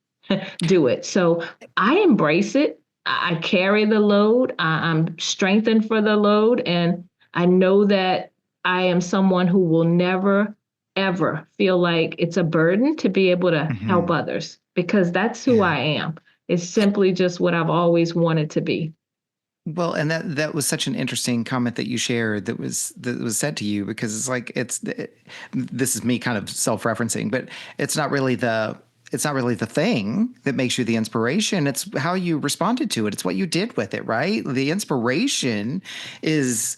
do it. So I embrace it. I carry the load. I'm strengthened for the load. And I know that I am someone who will never, ever feel like it's a burden to be able to help Mm-hmm. others, because that's who Yeah. I am. It's simply just what I've always wanted to be. Well, and that was such an interesting comment that you shared that was said to you, because it's like this is me kind of self-referencing, but it's not really the thing that makes you the inspiration. It's how you responded to it. It's what you did with it, right? The inspiration is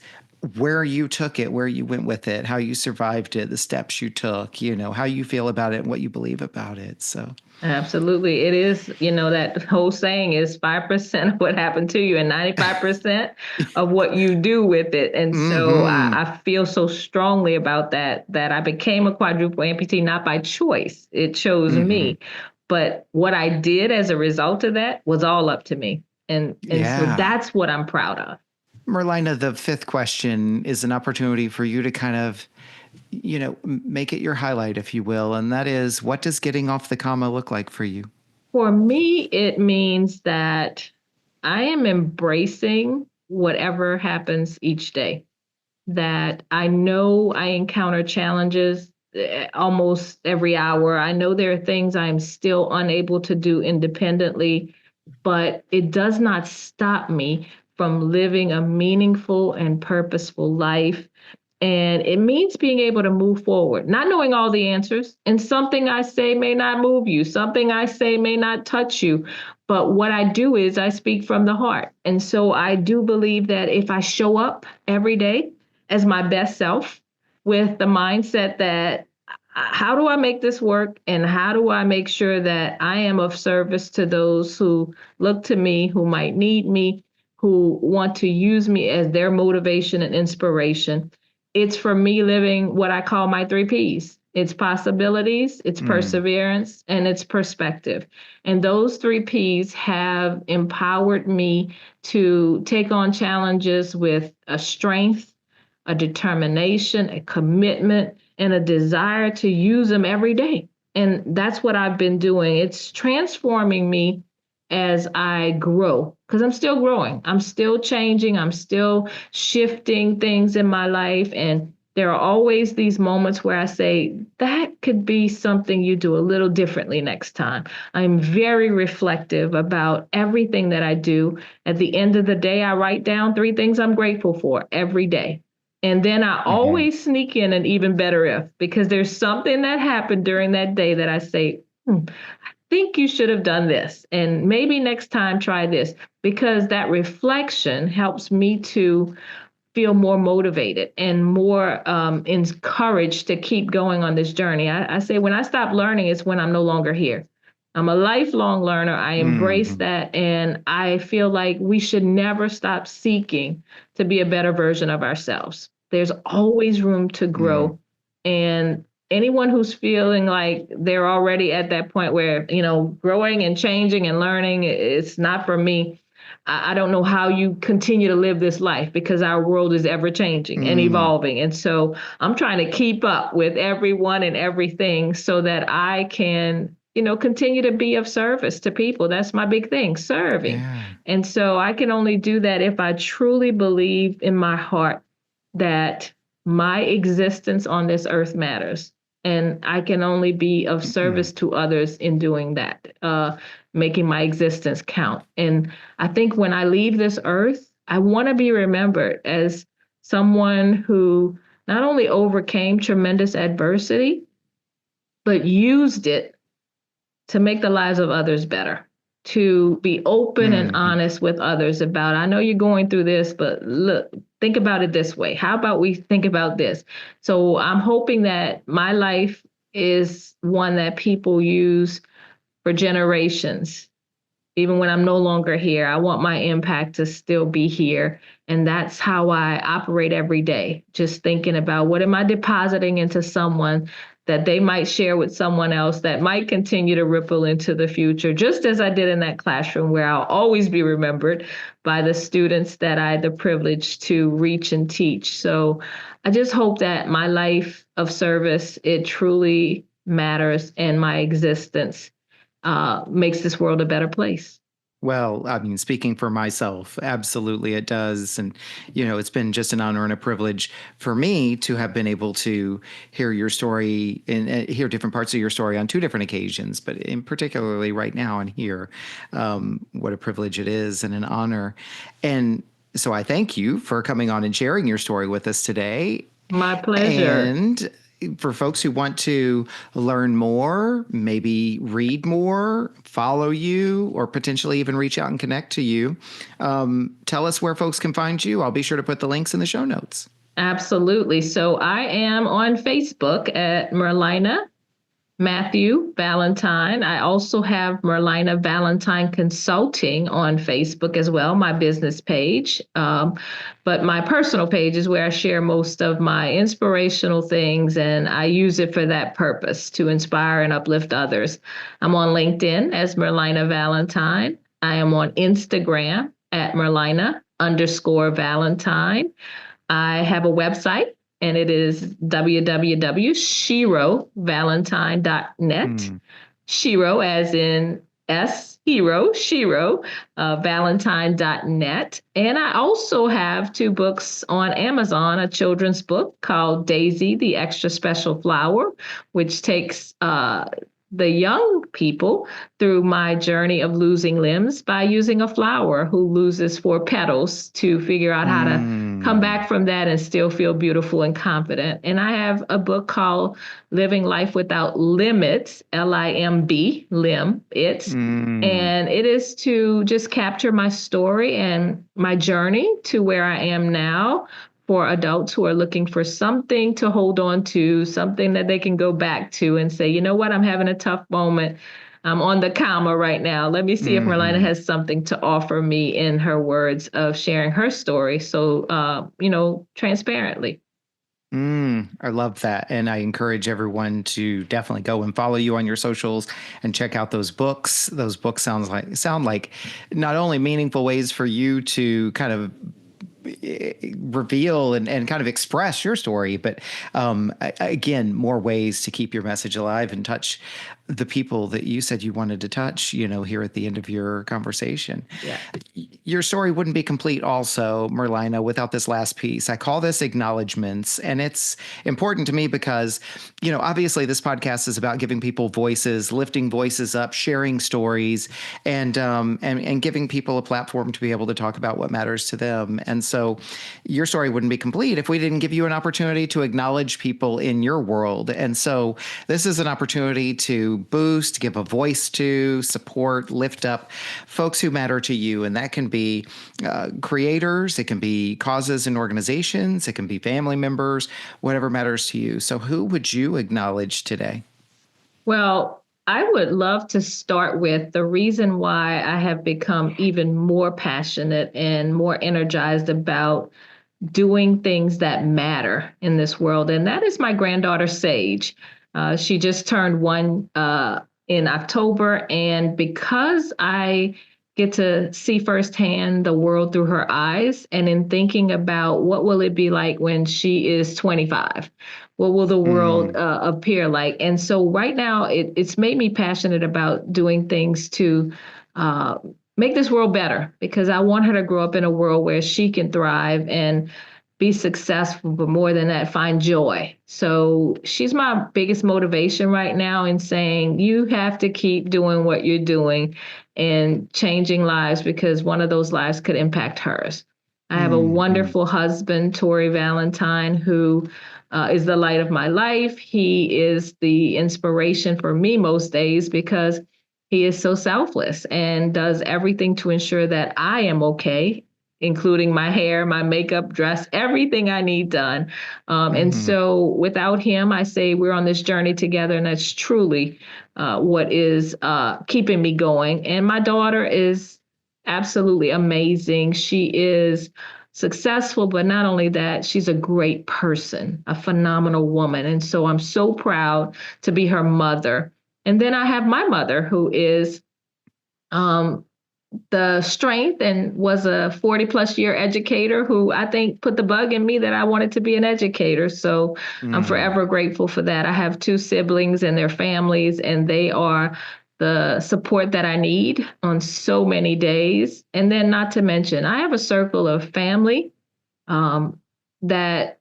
where you took it, where you went with it, how you survived it, the steps you took, how you feel about it and what you believe about it. So, Absolutely. It is, that whole saying is 5% of what happened to you and 95% of what you do with it. And so mm-hmm. I feel so strongly about that I became a quadruple amputee, not by choice. It chose Mm-hmm. me. But what I did as a result of that was all up to me. And so Yeah. that's what I'm proud of. Merlyna, the fifth question is an opportunity for you to kind of, make it your highlight, if you will. And that is, what does getting off the comma look like for you? For me, it means that I am embracing whatever happens each day, that I know I encounter challenges almost every hour. I know there are things I'm still unable to do independently, but it does not stop me from living a meaningful and purposeful life. And it means being able to move forward, not knowing all the answers. And something I say may not move you, something I say may not touch you. But what I do is I speak from the heart. And so I do believe that if I show up every day as my best self with the mindset that how do I make this work? And how do I make sure that I am of service to those who look to me, who might need me, who want to use me as their motivation and inspiration? It's for me living what I call my three P's. It's possibilities, it's Mm. perseverance, and it's perspective. And those three P's have empowered me to take on challenges with a strength, a determination, a commitment, and a desire to use them every day. And that's what I've been doing. It's transforming me as I grow, because I'm still growing. I'm still changing. I'm still shifting things in my life. And there are always these moments where I say, that could be something you do a little differently next time. I'm very reflective about everything that I do. At the end of the day, I write down 3 things I'm grateful for every day. And then I Mm-hmm. always sneak in an even better if, because there's something that happened during that day that I say, think you should have done this, and maybe next time try this, because that reflection helps me to feel more motivated and more encouraged to keep going on this journey. I say when I stop learning, it's when I'm no longer here. I'm a lifelong learner. I embrace Mm-hmm. that. And I feel like we should never stop seeking to be a better version of ourselves. There's always room to Mm-hmm. grow. And anyone who's feeling like they're already at that point where, growing and changing and learning, it's not for me. I don't know how you continue to live this life, because our world is ever changing and Mm-hmm. evolving. And so I'm trying to keep up with everyone and everything so that I can, continue to be of service to people. That's my big thing, serving. Yeah. And so I can only do that if I truly believe in my heart that my existence on this earth matters. And I can only be of Mm-hmm. service to others in doing that, making my existence count. And I think when I leave this earth, I want to be remembered as someone who not only overcame tremendous adversity, but used it to make the lives of others better, to be open and Mm-hmm. honest with others about, I know you're going through this, but look, think about it this way. How about we think about this? So I'm hoping that my life is one that people use for generations. Even when I'm no longer here, I want my impact to still be here. And that's how I operate every day. Just thinking about, what am I depositing into someone that they might share with someone else, that might continue to ripple into the future, just as I did in that classroom, where I'll always be remembered by the students that I had the privilege to reach and teach. So I just hope that my life of service, it truly matters, and my existence makes this world a better place. Well, I mean, speaking for myself, absolutely it does. And, it's been just an honor and a privilege for me to have been able to hear your story and hear different parts of your story on 2 different occasions, but in particularly right now and here, what a privilege it is and an honor. And so I thank you for coming on and sharing your story with us today. My pleasure. And for folks who want to learn more, maybe read more, follow you, or potentially even reach out and connect to you, tell us where folks can find you. I'll be sure to put the links in the show notes. Absolutely. So I am on Facebook at Merlyna Matthew Valentine. I also have Merlyna Valentine Consulting on Facebook as well, my business page. But my personal page is where I share most of my inspirational things, and I use it for that purpose, to inspire and uplift others. I'm on LinkedIn as Merlyna Valentine. I am on Instagram at Merlyna_Valentine. I have a website, and it is www.sherovalentine.net. Mm. Shero as in hero, Shero, valentine.net. And I also have 2 books on Amazon, a children's book called Daisy, the Extra Special Flower, which takes the young people through my journey of losing limbs by using a flower who loses 4 petals to figure out how to come Mm. back from that and still feel beautiful and confident. And I have a book called Living Life Without Limits, LIMB, limb, it's. Mm. And it is to just capture my story and my journey to where I am now, for adults who are looking for something to hold on to, something that they can go back to and say, you know what, I'm having a tough moment. I'm on the comma right now. Let me see if Merlyna Mm-hmm. has something to offer me, in her words of sharing her story. So, transparently. I love that. And I encourage everyone to definitely go and follow you on your socials and check out those books. Those books sound like not only meaningful ways for you to kind of reveal and kind of express your story. But again, more ways to keep your message alive and touch the people that you said you wanted to touch, here at the end of your conversation. Yeah. Your story wouldn't be complete also, Merlyna, without this last piece. I call this acknowledgments, and it's important to me because, obviously this podcast is about giving people voices, lifting voices up, sharing stories, and giving people a platform to be able to talk about what matters to them. And so your story wouldn't be complete if we didn't give you an opportunity to acknowledge people in your world. And so this is an opportunity to boost, give a voice to, support, lift up folks who matter to you. And that can be creators, it can be causes and organizations, it can be family members, whatever matters to you. So who would you acknowledge today? Well, I would love to start with the reason why I have become even more passionate and more energized about doing things that matter in this world. And that is my granddaughter, Sage. She just turned 1 in October. And because I get to see firsthand the world through her eyes, and in thinking about what will it be like when she is 25, what will the world appear like? And so right now it's made me passionate about doing things to make this world better, because I want her to grow up in a world where she can thrive and be successful, but more than that, find joy. So she's my biggest motivation right now in saying, you have to keep doing what you're doing and changing lives, because one of those lives could impact hers. I have a wonderful husband, Tori Valentine, who is the light of my life. He is the inspiration for me most days, because he is so selfless and does everything to ensure that I am okay, including my hair, my makeup, dress, everything I need done. And so without him, I say we're on this journey together, and that's truly what is keeping me going. And my daughter is absolutely amazing. She is successful, but not only that, she's a great person, a phenomenal woman. And so I'm so proud to be her mother. And then I have my mother, who is the strength and was a 40 plus year educator, who I think put the bug in me that I wanted to be an educator. So I'm forever grateful for that. I have 2 siblings and their families, and they are the support that I need on so many days. And then not to mention, I have a circle of family that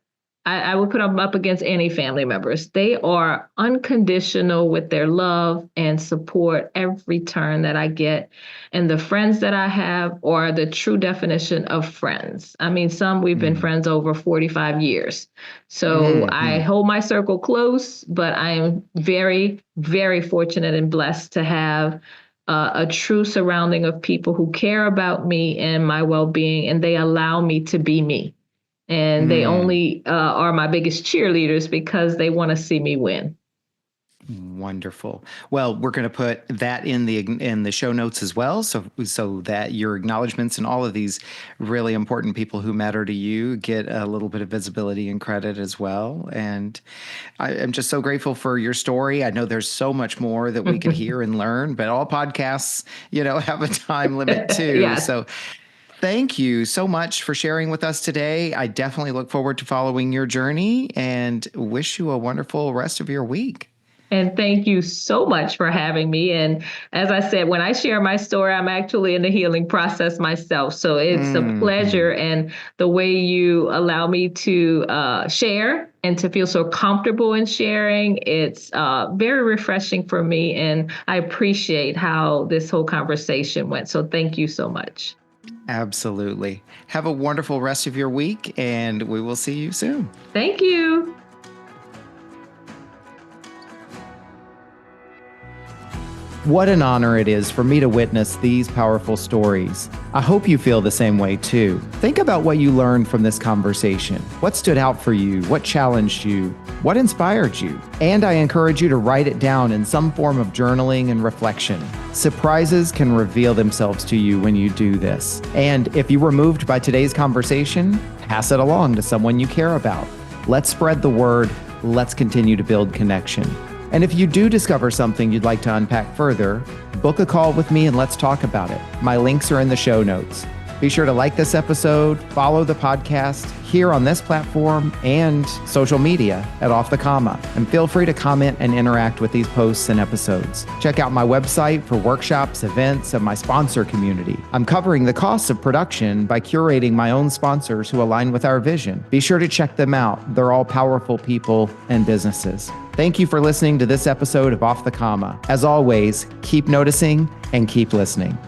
I would put them up against any family members. They are unconditional with their love and support every turn that I get. And the friends that I have are the true definition of friends. I mean, some we've been friends over 45 years. So I hold my circle close, but I am very, very fortunate and blessed to have a true surrounding of people who care about me and my well-being, and they allow me to be me. And they only are my biggest cheerleaders because they want to see me win. Wonderful. Well, we're going to put that in the show notes as well, so that your acknowledgments and all of these really important people who matter to you get a little bit of visibility and credit as well. And I am just so grateful for your story. I know there's so much more that we could hear and learn, but all podcasts, have a time limit too. Yes. So thank you so much for sharing with us today. I definitely look forward to following your journey and wish you a wonderful rest of your week. And thank you so much for having me. And as I said, when I share my story, I'm actually in the healing process myself. So it's a pleasure. And the way you allow me to share and to feel so comfortable in sharing, it's very refreshing for me. And I appreciate how this whole conversation went. So thank you so much. Absolutely. Have a wonderful rest of your week, and we will see you soon. Thank you. What an honor it is for me to witness these powerful stories. I hope you feel the same way too. Think about what you learned from this conversation. What stood out for you? What challenged you? What inspired you? And I encourage you to write it down in some form of journaling and reflection. Surprises can reveal themselves to you when you do this. And if you were moved by today's conversation, pass it along to someone you care about. Let's spread the word. Let's continue to build connection. And if you do discover something you'd like to unpack further, book a call with me and let's talk about it. My links are in the show notes. Be sure to like this episode, follow the podcast here on this platform and social media at Off the Comma, and feel free to comment and interact with these posts and episodes. Check out my website for workshops, events, and my sponsor community. I'm covering the costs of production by curating my own sponsors who align with our vision. Be sure to check them out. They're all powerful people and businesses. Thank you for listening to this episode of Off the Comma. As always, keep noticing and keep listening.